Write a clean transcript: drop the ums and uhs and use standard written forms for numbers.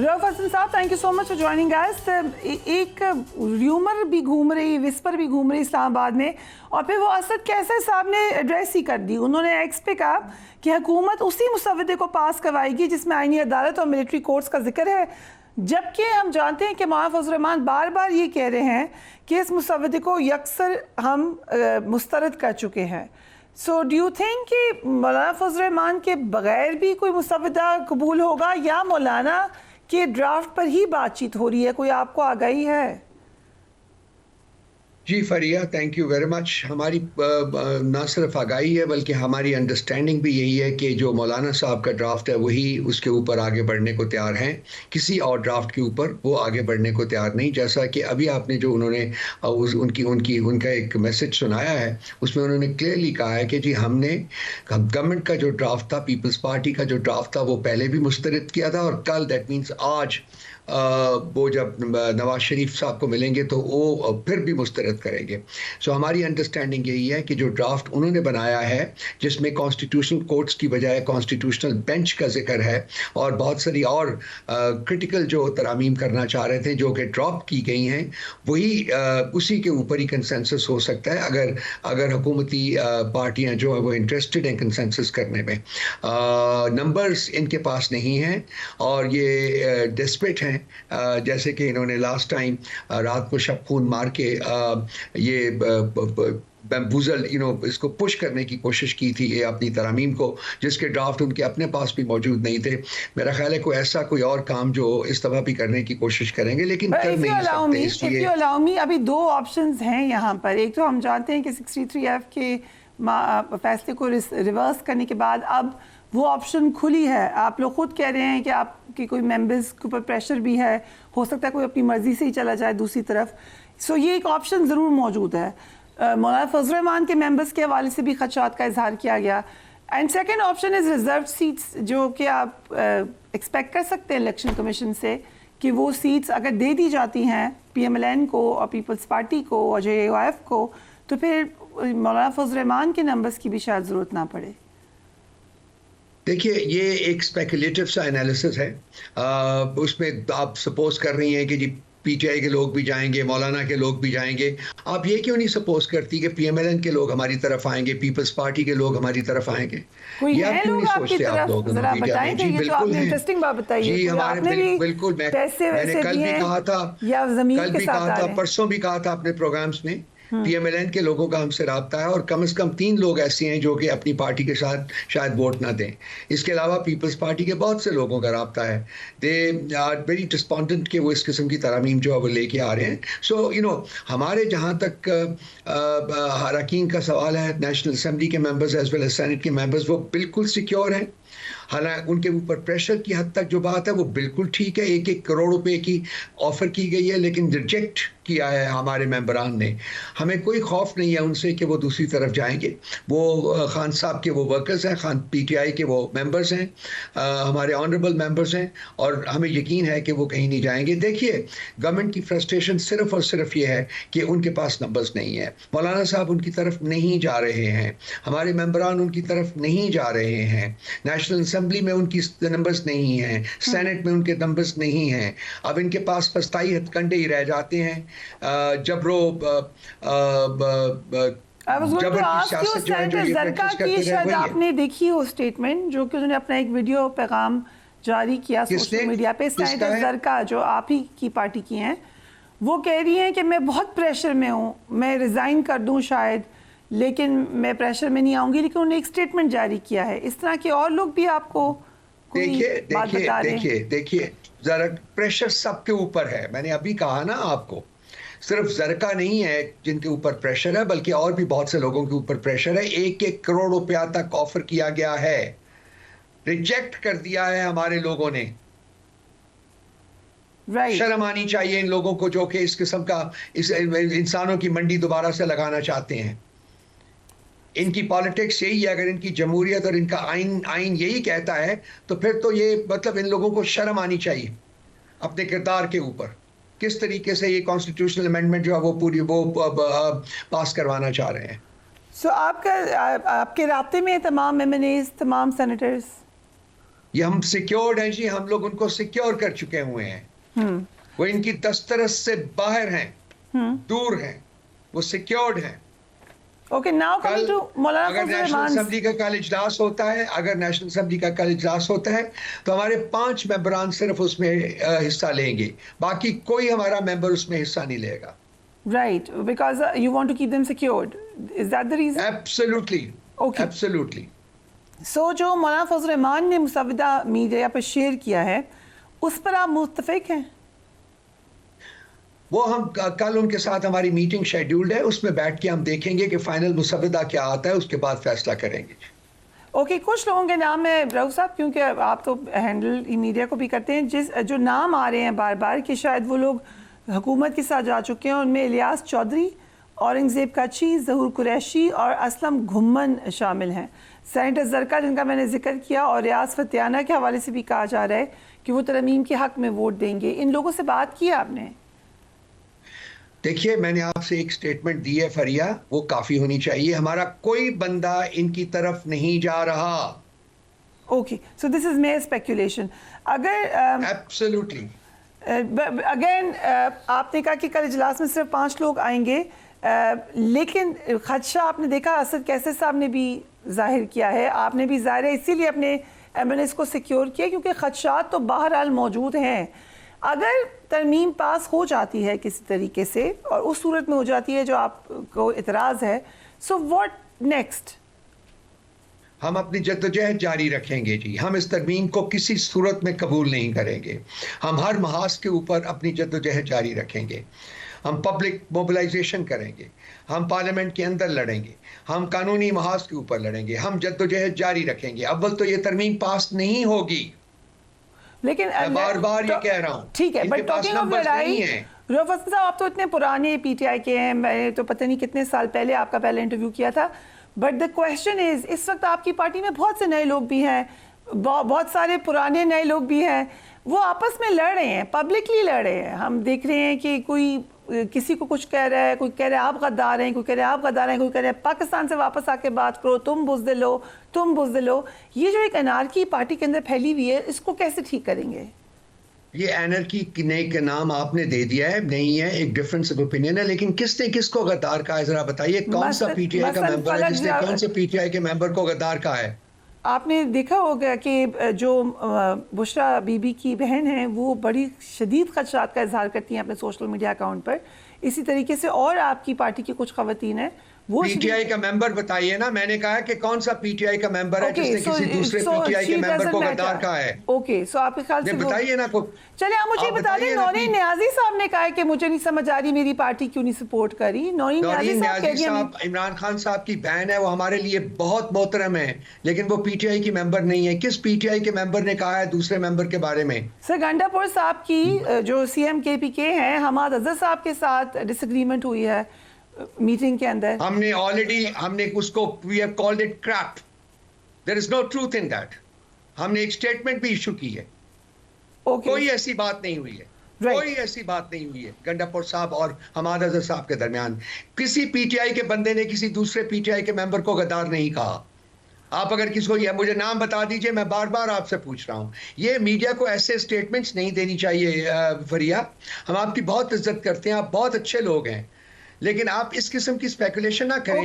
रऊफ हसन साहब, thank you so much for joining us. एक rumour भी घूम रही, विस्पर भी घूम रही इस्लामाबाद में, और फिर वो असद कैसर साहब ने एड्रेस ही कर दी। उन्होंने एक्स पे कहा कि हुकूमत उसी मुसव्वदे को पास करवाएगी जिसमें आईनी अदालत और मिलिट्री कोर्ट्स का जिक्र है, जबकि हम जानते हैं कि मौलाना फजल रहमान बार बार ये कह रहे हैं कि इस मुसव्वदे को यकसर हम मुस्तरद कर चुके हैं। सो डू यू थिंक कि मौलाना फजल रहमान के बगैर भी कोई मुसव्वदा कबूल होगा, या मौलाना के ड्राफ्ट पर ही बातचीत हो रही है? कोई आपको आगाही है? जी फरिया, थैंक यू वेरी मच। हमारी ना सिर्फ आगाही है बल्कि हमारी अंडरस्टैंडिंग भी यही है कि जो मौलाना साहब का ड्राफ्ट है वही उसके ऊपर आगे बढ़ने को तैयार हैं। किसी और ड्राफ्ट के ऊपर वो आगे बढ़ने को तैयार नहीं। जैसा कि अभी आपने जो उन्होंने उनका एक मैसेज सुनाया है, उसमें उन्होंने क्लियरली कहा है कि जी हमने गवर्नमेंट का जो ड्राफ्ट था, पीपल्स पार्टी का जो ड्राफ्ट था, वो पहले भी मुस्तरद किया था, और कल दैट मीन्स आज वो जब नवाज शरीफ साहब को मिलेंगे तो वो फिर भी मुस्तरद करेंगे। सो हमारी अंडरस्टैंडिंग यही है कि जो ड्राफ्ट उन्होंने बनाया है, जिसमें कॉन्स्टिट्यूशनल कोर्ट्स की बजाय कॉन्स्टिट्यूशनल बेंच का जिक्र है, और बहुत सारी और क्रिटिकल जो तरामीम करना चाह रहे थे जो कि ड्रॉप की गई हैं, वही उसी के ऊपर ही कंसेंसस हो सकता है अगर हुकूमती पार्टियां जो है वो इंटरेस्टेड हैं कंसेंसस करने में। नंबर्स इनके पास नहीं हैं और ये डेस्परेट हैं। जैसे कि इन्होंने लास्ट टाइम रात को शब खून मार के ये बैम्बूजल इसको पुश करने की कोशिश की थी, ये अपनी तरामीम को, जिसके ड्राफ्ट उनके अपने पास भी मौजूद नहीं थे। मेरा ख्याल है कोई ऐसा कोई और काम जो इस तरह भी करने की कोशिश करेंगे, लेकिन कर नहीं सकते। इसलिए अभी दो ऑप्शंस हैं यहाँ पर। एक तो हम जानते हैं कि 63F के फैसले को रिवर्स करने के बाद अब वो ऑप्शन खुली है। आप लोग खुद कह रहे हैं कि आपके कोई मेंबर्स के ऊपर प्रेशर भी है, हो सकता है कोई अपनी मर्जी से ही चला जाए दूसरी तरफ। सो ये एक ऑप्शन ज़रूर मौजूद है। मौलाना फजल रहमान के मेंबर्स के हवाले से भी खदशात का इजहार किया गया। And second option is reserve seats, जो कि आप एक्सपेक्ट कर सकते हैं इलेक्शन कमीशन से कि वो सीट्स अगर दे दी जाती हैं PMLN को और पीपल्स पार्टी को और JAOF को, तो फिर मौलाना फजल रहमान के नंबर्स की भी शायद ज़रूरत ना पड़े। देखिए, ये एक स्पेकुलेटिव सा एनालिसिस है। उसमें आप सपोज कर रही हैं कि जी PTI के लोग भी जाएंगे, मौलाना के लोग भी जाएंगे। आप ये क्यों नहीं सपोज करती कि PMLN के लोग हमारी तरफ आएंगे, पीपल्स पार्टी के लोग हमारी तरफ आएंगे? ये आप क्यों नहीं सोचते आप लोग? जी बिल्कुल है। जी हमारे बिल्कुल, मैंने कल भी कहा था, परसों भी कहा था अपने प्रोग्राम्स में, PMLN के लोगों का हमसे राब्ता है, और कम से कम 3 लोग ऐसे हैं जो कि अपनी पार्टी के साथ शायद वोट ना दें। इसके अलावा पीपल्स पार्टी के बहुत से लोगों का राब्ता है। दे आर वेरी डिस्पॉन्डेंट कि वो इस किस्म की तरामीम जो है वो लेके आ रहे हैं। सो हमारे जहाँ तक अरकान का सवाल है, नेशनल असेंबली के members as well as senate के मेंबर्स, वो बिल्कुल सिक्योर हैं। हालांकि उनके ऊपर प्रेशर की हद तक जो बात है वो बिल्कुल ठीक है। 1-1 करोड़ रुपए की ऑफर की गई है, लेकिन रिजेक्ट किया है हमारे मेंबरान ने। हमें कोई खौफ नहीं है उनसे कि वो दूसरी तरफ जाएंगे। वो खान साहब के वो वर्कर्स हैं, खान PTI के वो मेंबर्स हैं, हमारे ऑनरेबल मेंबर्स हैं, और हमें यकीन है कि वो कहीं नहीं जाएंगे। देखिए, गवर्नमेंट की फ्रस्ट्रेशन सिर्फ और सिर्फ ये है कि उनके पास नंबर्स नहीं है। मौलाना साहब उनकी तरफ नहीं जा रहे हैं, हमारे मेंबरान उनकी तरफ नहीं जा रहे हैं, नेशनल असेंबली में उनकी नंबर्स नहीं हैं, सेनेट में उनके नंबर्स नहीं हैं। अब इनके पास पछताई हथकंडे ही रह जाते हैं। शायद आपने देखी हो स्टेटमेंट जो कि उन्होंने अपना एक वीडियो पैगाम जारी किया सोशल मीडिया पे। सेनेटर ज़रका, जो आप ही की पार्टी की हैं, वो कह रही हैं कि मैं बहुत प्रेशर में हूँ, मैं रिज़ाइन कर दूँ शायद, लेकिन मैं प्रेशर में नहीं आऊँगी। लेकिन उन्होंने एक स्टेटमेंट जारी किया है। इस तरह के और लोग भी आपको देखिए जरा प्रेशर सबके ऊपर है। मैंने अभी कहा ना आपको, सिर्फ ज़रका नहीं है जिनके ऊपर प्रेशर है, बल्कि और भी बहुत से लोगों के ऊपर प्रेशर है। 1-1 करोड़ रुपया तक ऑफर किया गया है, रिजेक्ट कर दिया है हमारे लोगों ने। शर्म आनी चाहिए इन लोगों को जो कि इस किस्म का इस इंसानों की मंडी दोबारा से लगाना चाहते हैं। इनकी पॉलिटिक्स यही है। अगर इनकी जमहूरियत और इनका आइन यही कहता है, तो फिर तो ये मतलब इन लोगों को शर्म आनी चाहिए अपने किरदार के ऊपर। किस तरीके से ये कॉन्स्टिट्यूशनल अमेंडमेंट जो है वो पूरी पास करवाना चाह रहे हैं। आपके राब्ते में तमाम MNAs, तमाम सेनेटर्स? یہ ہم سیکیورڈ ہیں جی, ہم لوگ ان کو سیکیور کر چکے ہوئے ہیں, وہ ان کی دسترس سے باہر ہیں, دور ہیں, وہ سیکیورڈ ہیں. Okay, now coming to مولانا اگر نیشنل اسمبلی کا کل اجلاس ہوتا ہے, اگر نیشنل اسمبلی کا کل اجلاس ہوتا ہے تو ہمارے 5 ممبران صرف اس میں حصہ لیں گے, باقی کوئی ہمارا ممبر اس میں حصہ نہیں لے گا. Right, because you want to keep them secured. Is that the reason? Absolutely. Okay. Absolutely. So جو مولانا فضل الرحمان نے مسودہ میڈیا پر شیئر کیا ہے اس پر آپ متفق ہیں؟ وہ ہم کل ان کے ساتھ ہماری میٹنگ شیڈیولڈ ہے, اس میں بیٹھ کے ہم دیکھیں گے کہ فائنل مسودہ کیا آتا ہے, اس کے بعد فیصلہ کریں گے. اوکے, کچھ لوگوں کے نام ہے رؤوف صاحب, کیونکہ آپ تو ہینڈل میڈیا کو بھی کرتے ہیں, جو نام آ رہے ہیں بار بار کہ شاید وہ لوگ حکومت کے ساتھ جا چکے ہیں, ان میں الیاس چودھری, اورنگزیب کچھی, ظہور قریشی اور اسلم گھمن شامل ہیں. سینیٹر زرکا جن کا میں نے ذکر کیا, اور ریاض فتیانہ کے حوالے سے بھی کہا جا رہا ہے کہ وہ ترمیم کے حق میں ووٹ دیں گے. ان لوگوں سے بات کی آپ نے؟ دیکھیے, میں نے آپ سے ایک سٹیٹمنٹ دی ہے فریہ, وہ کافی ہونی چاہیے. ہمارا کوئی بندہ ان کی طرف نہیں جا رہا. اوکے, سو دس از میئر اسپیکولیشن. اگر ایبسلیوٹلی اگین آپ نے کہا کہ کل اجلاس میں صرف 5 لوگ آئیں گے, لیکن خدشہ آپ نے دیکھا اسد کیسر صاحب نے بھی ظاہر کیا ہے, آپ نے بھی ظاہر ہے, اسی لیے اپنے ایم این ایس کو سیکیور کیا کیونکہ خدشات تو بہرحال موجود ہیں. اگر ترمیم پاس ہو جاتی ہے کسی طریقے سے اور اس صورت میں ہو جاتی ہے جو آپ کو اعتراض ہے, سو واٹ نیکسٹ؟ ہم اپنی جدوجہد جاری رکھیں گے جی. ہم اس ترمیم کو کسی صورت میں قبول نہیں کریں گے. ہم ہر محاذ کے اوپر اپنی جدوجہد جاری رکھیں گے. ہم پبلک موبلائزیشن کریں گے, ہم پارلیمنٹ کے اندر لڑیں گے, ہم قانونی محاذ کے اوپر لڑیں گے, ہم جدوجہد جاری رکھیں گے. اول تو یہ ترمیم پاس نہیں ہوگی, لیکن بار بار یہ کہہ رہا ہوں. ٹھیک ہے, بٹ ٹاکنگ آف لڑائی, رؤوف صاحب آپ تو اتنے پرانے پی ٹی آئی کے ہیں, میں نے تو پتہ نہیں کتنے سال پہلے آپ کا پہلے انٹرویو کیا تھا, بٹ دا کویسچن از اس وقت آپ کی پارٹی میں بہت سے نئے لوگ بھی ہیں, بہت سارے پرانے نئے لوگ بھی ہیں, وہ آپس میں لڑ رہے ہیں, پبلکلی لڑ رہے ہیں. ہم دیکھ رہے ہیں کہ کوئی کسی کو کچھ کہہ رہا ہے, کوئی کہہ رہا ہے آپ غدار ہیں, کوئی کہہ رہا ہے آپ غدار ہیں, کوئی کہہ رہا ہے پاکستان سے واپس آ کے بات کرو, تم بزدل ہو, تم بزدل ہو. یہ جو ایک انارکی پارٹی کے اندر پھیلی ہوئی ہے, اس کو کیسے ٹھیک کریں گے؟ یہ اینرکی کا نام آپ نے دے دیا ہے, نہیں ہے, ایک ڈفرنس آف اوپینین ہے, لیکن کس نے کس کو غدار کہا ہے ذرا بتائیے. کون سا پی ٹی آئی کا ممبر ہے جس نے کون سے پی ٹی آئی کے ممبر کو غدار کہا ہے؟ آپ نے دیکھا ہوگا کہ جو بشرا بی بی کی بہن ہیں وہ بڑی شدید خدشات کا اظہار کرتی ہیں اپنے سوشل میڈیا اکاؤنٹ پر. اسی طریقے سے اور آپ کی پارٹی کی کچھ خواتین ہیں وہ پی ٹی آئی کا ممبر بتائیے نا. میں نے کہا کہ کون سا پی ٹی آئی کا ممبر ہے جس نے کسی دوسرے پی ٹی آئی کے ممبر کو غدار کہا ہے؟ اوکے, سو آپ کے خیال سے بتائیے نا. چلے آپ مجھے بتا دیں, نورین نیازی صاحب نے کہا ہے کہ مجھے نہیں سمجھ آ رہی میری پارٹی کیوں نہیں سپورٹ کری. نورین نیازی صاحب عمران خان صاحب کی بہن ہے, وہ ہمارے لیے بہت محترم ہے, لیکن وہ پی ٹی آئی کی ممبر نہیں ہے. کس پی ٹی آئی کے ممبر نے کہا ہے دوسرے ممبر کے بارے میں؟ سر گنڈا پور صاحب کی جو سی ایم کے پی کے ہیں, حماد اظہر صاحب کے ساتھ ڈس ایگریمنٹ ہوئی ہے میٹنگ کے اندر. ہم نے آلریڈی اس کو we have called it crap. There is no truth in that. ہم نے ایک سٹیٹمنٹ بھی ایشو کی ہے. کوئی ایسی بات نہیں ہوئی ہے, کوئی ایسی بات نہیں ہوئی ہے گنڈا پور صاحب اور حماد اظہر صاحب کے درمیان. کسی پی ٹی آئی کے بندے نے کسی دوسرے پی ٹی آئی کے ممبر کو غدار نہیں کہا. آپ اگر کسی کو یہ مجھے نام بتا دیجئے, میں بار بار آپ سے پوچھ رہا ہوں. یہ میڈیا کو ایسے سٹیٹمنٹس نہیں دینی چاہیے فریہ. ہم آپ کی بہت عزت کرتے ہیں, آپ بہت اچھے لوگ ہیں, لیکن آپ اس قسم کی اسپیکولیشن نہ کریں.